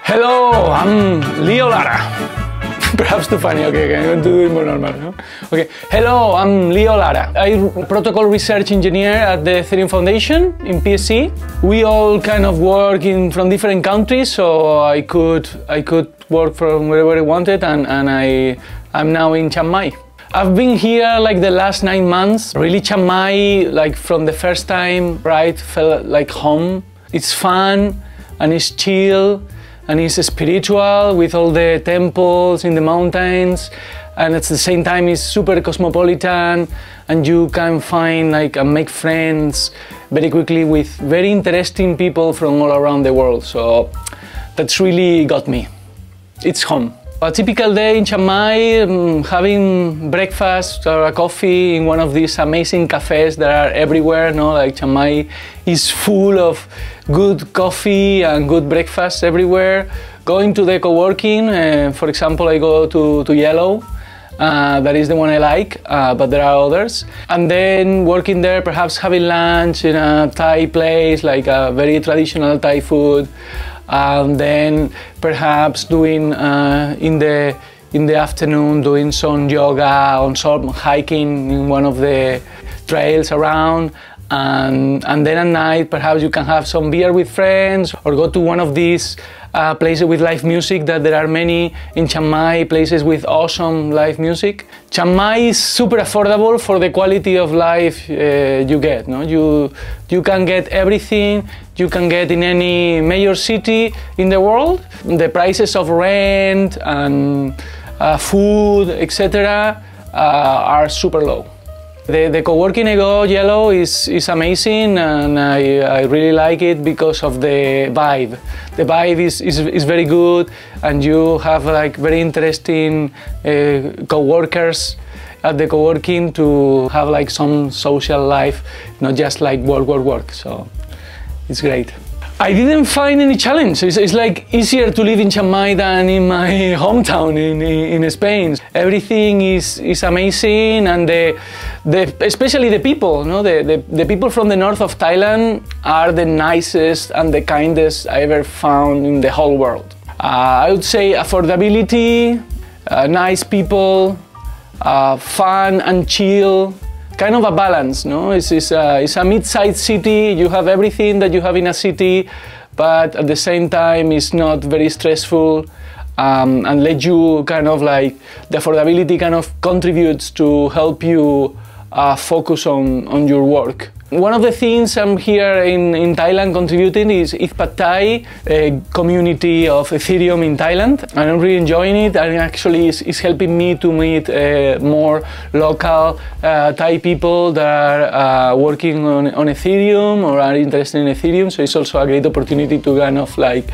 Hello, I'm Leo Lara. Perhaps too funny, okay, I'm going to do it more normal, no? Okay, hello, I'm Leo Lara. I'm protocol research engineer at the Ethereum Foundation in PSC. We all kind of work from different countries, so I could work from wherever I wanted, and I'm now in Chiang Mai. I've been here like the last 9 months. Really, Chiang Mai, like from the first time, right, felt like home. It's fun and it's chill. And it's spiritual with all the temples in the mountains, and at the same time it's super cosmopolitan, and you can find and make friends very quickly with very interesting people from all around the world. So that's really got me. It's home. A typical day in Chiang Mai, having breakfast or a coffee in one of these amazing cafes that are everywhere. No, like Chiang Mai is full of good coffee and good breakfast everywhere. Going to the co-working, for example, I go to Yellow. That is the one I like, but there are others. And then working there, perhaps having lunch in a Thai place, like a very traditional Thai food. And then perhaps doing in the afternoon doing some yoga or some hiking in one of the trails around, and then at night perhaps you can have some beer with friends or go to one of these places with live music, that there are many in Chiang Mai, places with awesome live music. Chiang Mai is super affordable for the quality of life you get. No? You can get everything you can get in any major city in the world. The prices of rent and food, etc. Are super low. The co-working I go, Yellow, is amazing, and I really like it because of the vibe. The vibe is very good, and you have like very interesting co-workers at the co-working to have like some social life, not just like work. So it's great. I didn't find any challenge. It's like easier to live in Chiang Mai than in my hometown in Spain. Everything is amazing, and especially the people. No? The people from the north of Thailand are the nicest and the kindest I ever found in the whole world. I would say affordability, nice people, fun and chill. Kind of a balance, no? It's a mid-sized city. You have everything that you have in a city, but at the same time, it's not very stressful, and let you kind of like the affordability kind of contributes to help you focus on your work. One of the things I'm here in Thailand contributing is ETHPadThai, a community of Ethereum in Thailand. And I'm really enjoying it, and actually it's helping me to meet more local Thai people that are working on Ethereum or are interested in Ethereum. So it's also a great opportunity to kind of like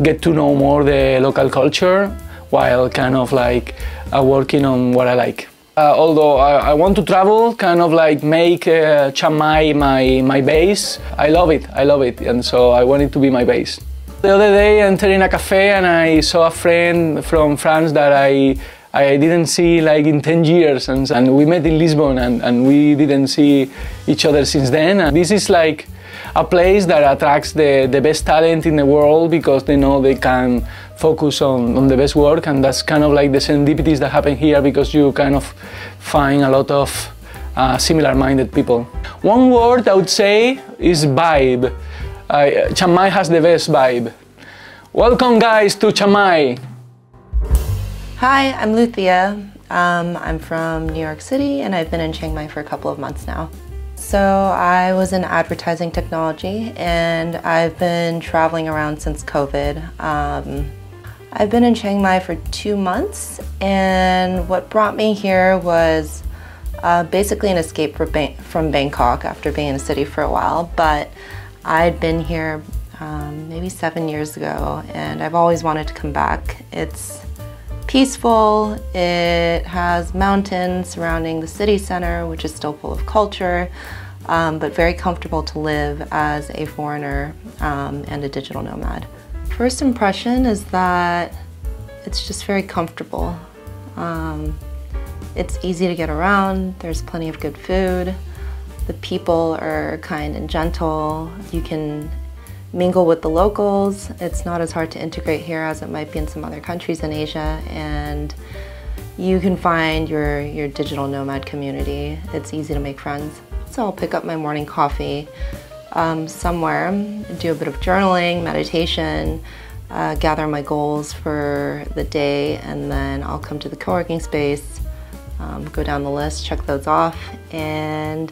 get to know more the local culture while kind of like working on what I like. Although I want to travel, kind of like make Chiang Mai my base. I love it, and so I want it to be my base. The other day I entered in a cafe and I saw a friend from France that I didn't see like in 10 years, and we met in Lisbon, and we didn't see each other since then. And this is like a place that attracts the best talent in the world, because they know they can focus on the best work, and that's kind of like the serendipities that happen here, because you kind of find a lot of similar-minded people. One word I would say is vibe. Chiang Mai has the best vibe. Welcome guys to Chiang Mai. Hi, I'm Luthia. I'm from New York City, and I've been in Chiang Mai for a couple of months now. So I was in advertising technology, and I've been traveling around since COVID. I've been in Chiang Mai for 2 months, and what brought me here was basically an escape from Bangkok after being in the city for a while. But I'd been here maybe 7 years ago, and I've always wanted to come back. It's peaceful, it has mountains surrounding the city center, which is still full of culture, but very comfortable to live as a foreigner and a digital nomad. First impression is that it's just very comfortable. It's easy to get around, there's plenty of good food, the people are kind and gentle, you can mingle with the locals. It's not as hard to integrate here as it might be in some other countries in Asia, and you can find your digital nomad community. It's easy to make friends. So I'll pick up my morning coffee somewhere, do a bit of journaling, meditation, gather my goals for the day, and then I'll come to the co-working space, go down the list, check those off, and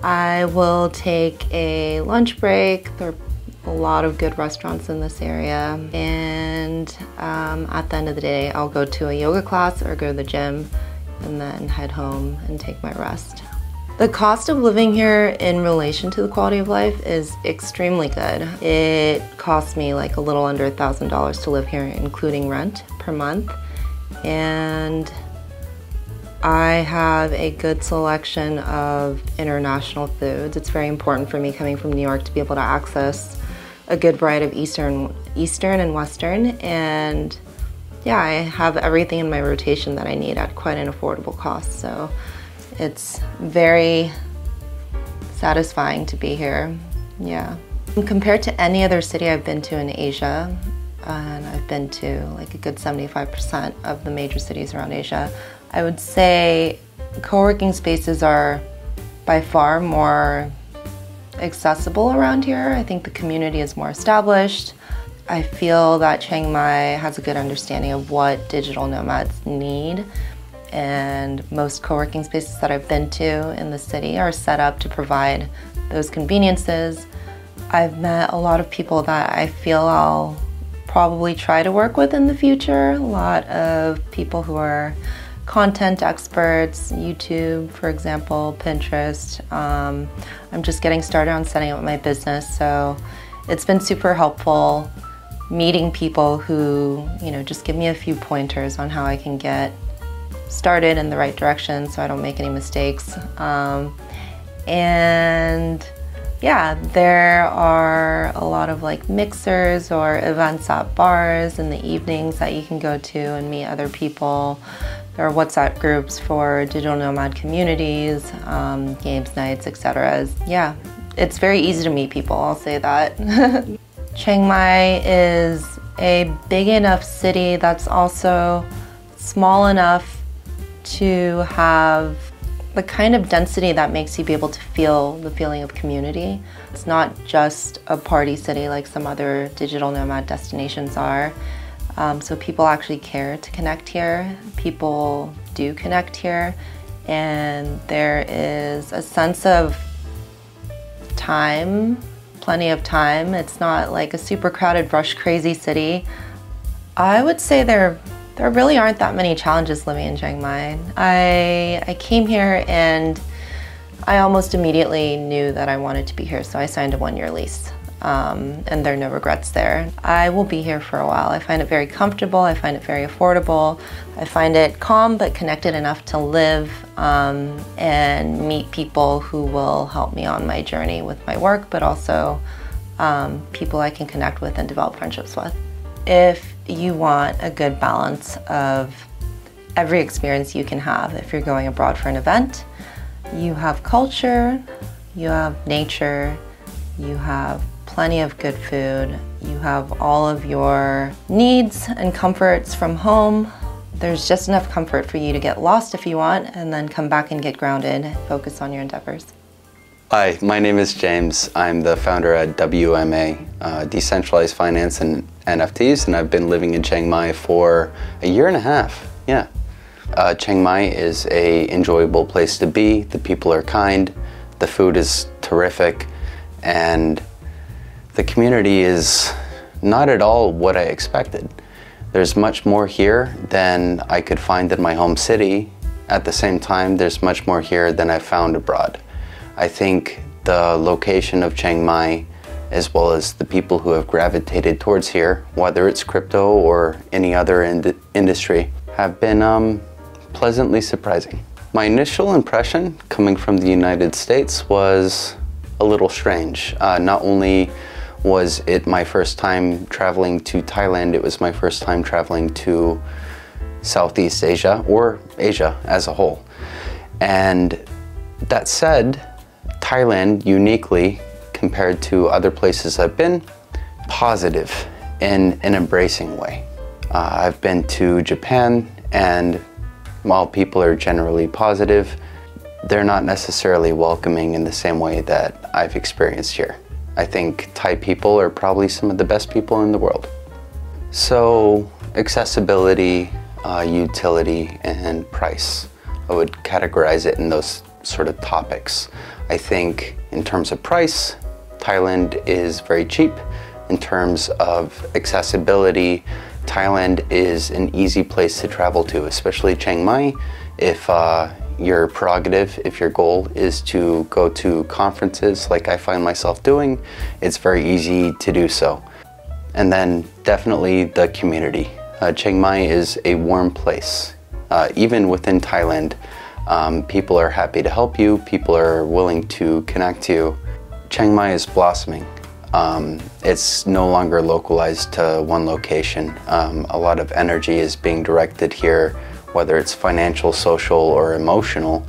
I will take a lunch break. There are a lot of good restaurants in this area, and at the end of the day I'll go to a yoga class or go to the gym and then head home and take my rest. The cost of living here in relation to the quality of life is extremely good. It costs me like a little under $1,000 to live here, including rent per month, and I have a good selection of international foods. It's very important for me coming from New York to be able to access a good variety of Eastern and Western, and yeah, I have everything in my rotation that I need at quite an affordable cost. So it's very satisfying to be here, yeah. Compared to any other city I've been to in Asia, and I've been to like a good 75% of the major cities around Asia, I would say co-working spaces are by far more accessible around here. I think the community is more established. I feel that Chiang Mai has a good understanding of what digital nomads need, and most co-working spaces that I've been to in the city are set up to provide those conveniences. I've met a lot of people that I feel I'll probably try to work with in the future. A lot of people who are content experts, YouTube, for example, Pinterest. I'm just getting started on setting up my business, so it's been super helpful meeting people who, just give me a few pointers on how I can get started in the right direction so I don't make any mistakes. And yeah, there are a lot of like mixers or events at bars in the evenings that you can go to and meet other people. There are WhatsApp groups for digital nomad communities, games nights, etc. Yeah, it's very easy to meet people, I'll say that. Chiang Mai is a big enough city that's also small enough to have the kind of density that makes you be able to feel the feeling of community. It's not just a party city like some other digital nomad destinations are. So people actually care to connect here. People do connect here, and there is a sense of time, plenty of time. It's not like a super crowded, rush crazy city. I would say there really aren't that many challenges living in Chiang Mai. I came here and I almost immediately knew that I wanted to be here, so I signed a one-year lease. And there are no regrets there. I will be here for a while. I find it very comfortable, I find it very affordable, I find it calm but connected enough to live and meet people who will help me on my journey with my work, but also people I can connect with and develop friendships with. If you want a good balance of every experience you can have, if you're going abroad for an event, you have culture, you have nature, you have plenty of good food, you have all of your needs and comforts from home. There's just enough comfort for you to get lost if you want, and then come back and get grounded, focus on your endeavors. Hi, my name is James. I'm the founder at WMA, Decentralized Finance and NFTs, and I've been living in Chiang Mai for a year and a half, yeah. Chiang Mai is an enjoyable place to be. The people are kind, the food is terrific, and the community is not at all what I expected. There's much more here than I could find in my home city. At the same time, there's much more here than I found abroad. I think the location of Chiang Mai, as well as the people who have gravitated towards here, whether it's crypto or any other industry, have been pleasantly surprising. My initial impression coming from the United States was a little strange. Not only was it my first time traveling to Thailand, it was my first time traveling to Southeast Asia, or Asia as a whole. And that said, Thailand uniquely, compared to other places I've been, positive in an embracing way. I've been to Japan, and while people are generally positive, they're not necessarily welcoming in the same way that I've experienced here. I think Thai people are probably some of the best people in the world. So accessibility, utility, and price. I would categorize it in those sort of topics. I think in terms of price, Thailand is very cheap. In terms of accessibility, Thailand is an easy place to travel to, especially Chiang Mai. If your prerogative, if your goal is to go to conferences like I find myself doing, it's very easy to do so. And then definitely the community. Chiang Mai is a warm place. Even within Thailand, people are happy to help you, people are willing to connect you. Chiang Mai is blossoming. It's no longer localized to one location. A lot of energy is being directed here, whether it's financial, social, or emotional.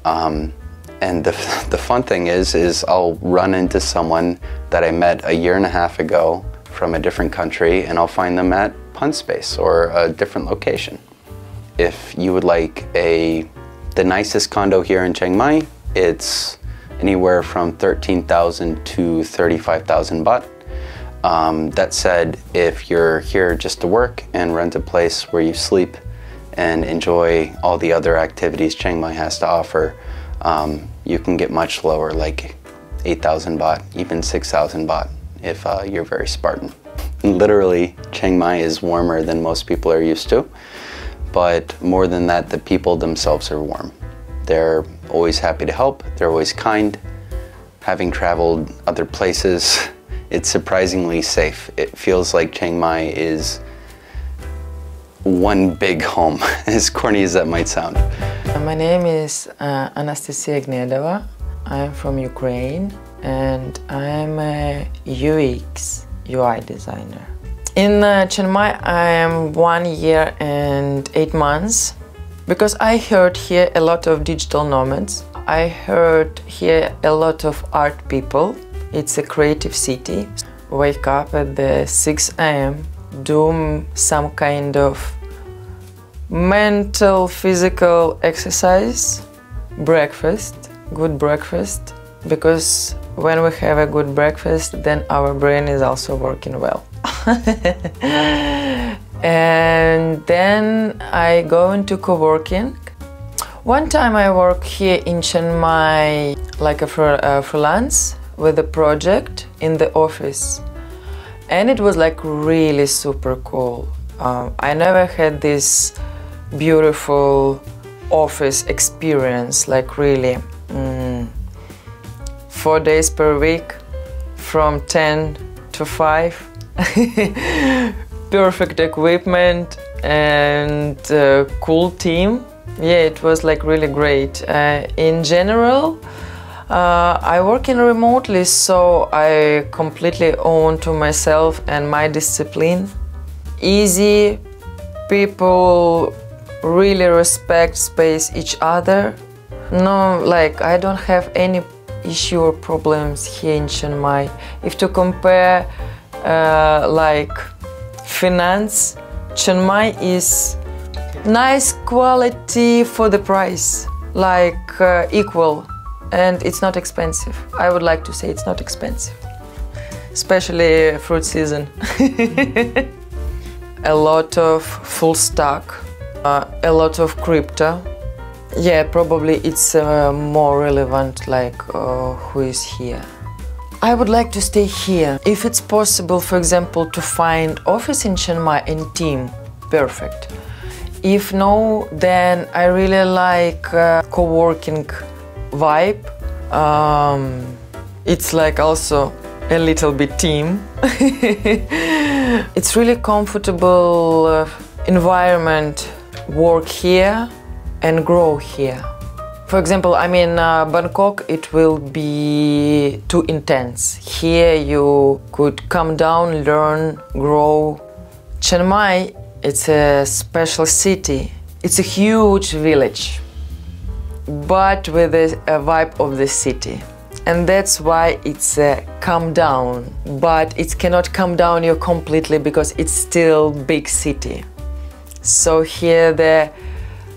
And the fun thing is I'll run into someone that I met a year and a half ago from a different country, and I'll find them at Pun Space or a different location. If you would like the nicest condo here in Chiang Mai, it's anywhere from 13,000 to 35,000 baht. That said, if you're here just to work and rent a place where you sleep and enjoy all the other activities Chiang Mai has to offer, you can get much lower, like 8,000 baht, even 6,000 baht if you're very Spartan. Literally, Chiang Mai is warmer than most people are used to, but more than that, the people themselves are warm. They're always happy to help, they're always kind. Having traveled other places, it's surprisingly safe. It feels like Chiang Mai is one big home, as corny as that might sound. My name is Anastasia Gnedova. I'm from Ukraine and I'm a UX UI designer. In Chiang Mai I am 1 year and 8 months because I heard here a lot of digital nomads. I heard here a lot of art people. It's a creative city. Wake up at the 6 a.m., do some kind of mental, physical exercise, breakfast, good breakfast, because when we have a good breakfast, then our brain is also working well. And then I go into co-working. One time I work here in Chiang Mai like a freelance with a project in the office, and it was like really super cool. I never had this beautiful office experience, like really 4 days per week from 10 to 5. Perfect equipment and cool team. Yeah, it was like really great. In general, I work in remotely, so I completely own to myself and my discipline. Easy, people really respect space each other. No, like I don't have any issue or problems here in Chiang Mai. If to compare like finance, Chiang Mai is nice quality for the price, like equal, and it's not expensive. I would like to say it's not expensive, especially fruit season. A lot of full stack, a lot of crypto. Yeah, probably it's more relevant, like who is here. I would like to stay here. If it's possible, for example, to find office in Chiang Mai and team, perfect. If no, then I really like co-working vibe. It's like also a little bit team. It's really comfortable environment, work here and grow here. For example, I mean Bangkok, it will be too intense. Here you could come down, learn, grow. Chiang Mai, it's a special city. It's a huge village, but with a vibe of the city. and that's why it's calm down. But it cannot calm down you completely because it's still big city. So here there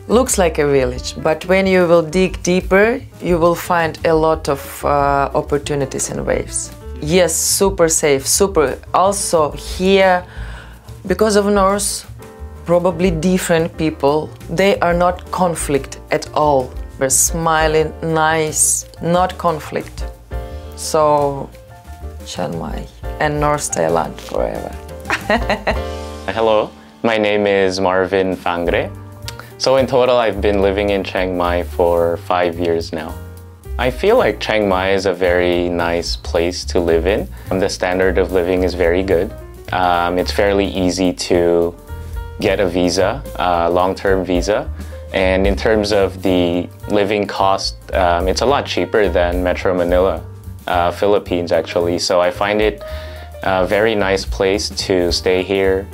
looks like a village, but when you will dig deeper, you will find a lot of opportunities and ways. Yes, super safe, super. Also here, because of Norse, probably different people, they are not conflict at all. We're smiling, nice, not conflict. So, Chiang Mai and North Thailand forever. Hello, my name is Marvin Fangre. So in total, I've been living in Chiang Mai for 5 years now. I feel like Chiang Mai is a very nice place to live in. The standard of living is very good. It's fairly easy to get a visa, a long-term visa. And in terms of the living cost, it's a lot cheaper than Metro Manila, Philippines actually. So I find it a very nice place to stay here,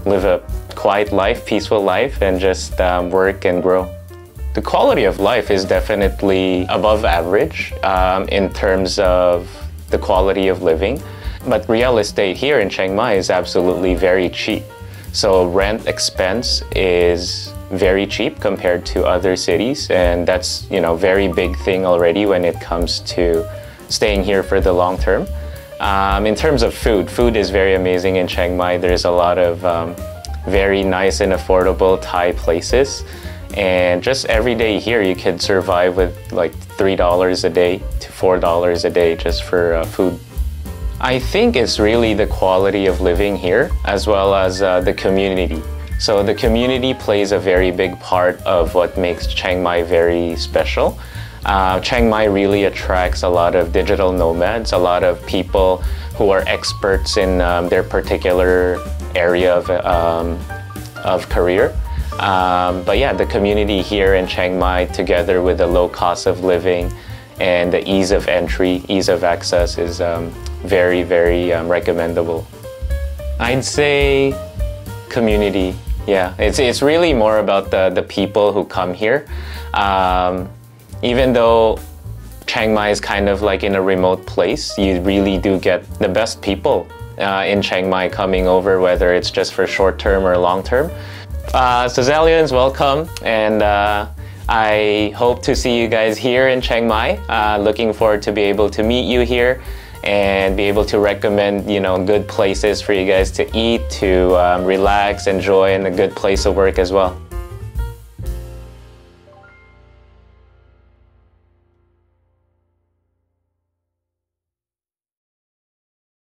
live a quiet life, peaceful life, and just work and grow. The quality of life is definitely above average in terms of the quality of living. But real estate here in Chiang Mai is absolutely very cheap. So rent expense is very cheap compared to other cities, and that's, you know, very big thing already when it comes to staying here for the long term. In terms of food, food is very amazing in Chiang Mai. There's a lot of very nice and affordable Thai places, and just every day here you could survive with like $3 a day to $4 a day just for food. I think it's really the quality of living here as well as the community. So the community plays a very big part of what makes Chiang Mai very special. Chiang Mai really attracts a lot of digital nomads, a lot of people who are experts in their particular area of career. But yeah, the community here in Chiang Mai, together with the low cost of living and the ease of entry, ease of access, is very, very recommendable. I'd say community. Yeah, it's really more about the people who come here. Even though Chiang Mai is kind of like in a remote place, you really do get the best people in Chiang Mai coming over, whether it's just for short term or long term. Sazalians, welcome, and I hope to see you guys here in Chiang Mai. Looking forward to be able to meet you here and be able to recommend, you know, good places for you guys to eat, to relax, enjoy, and a good place to work as well.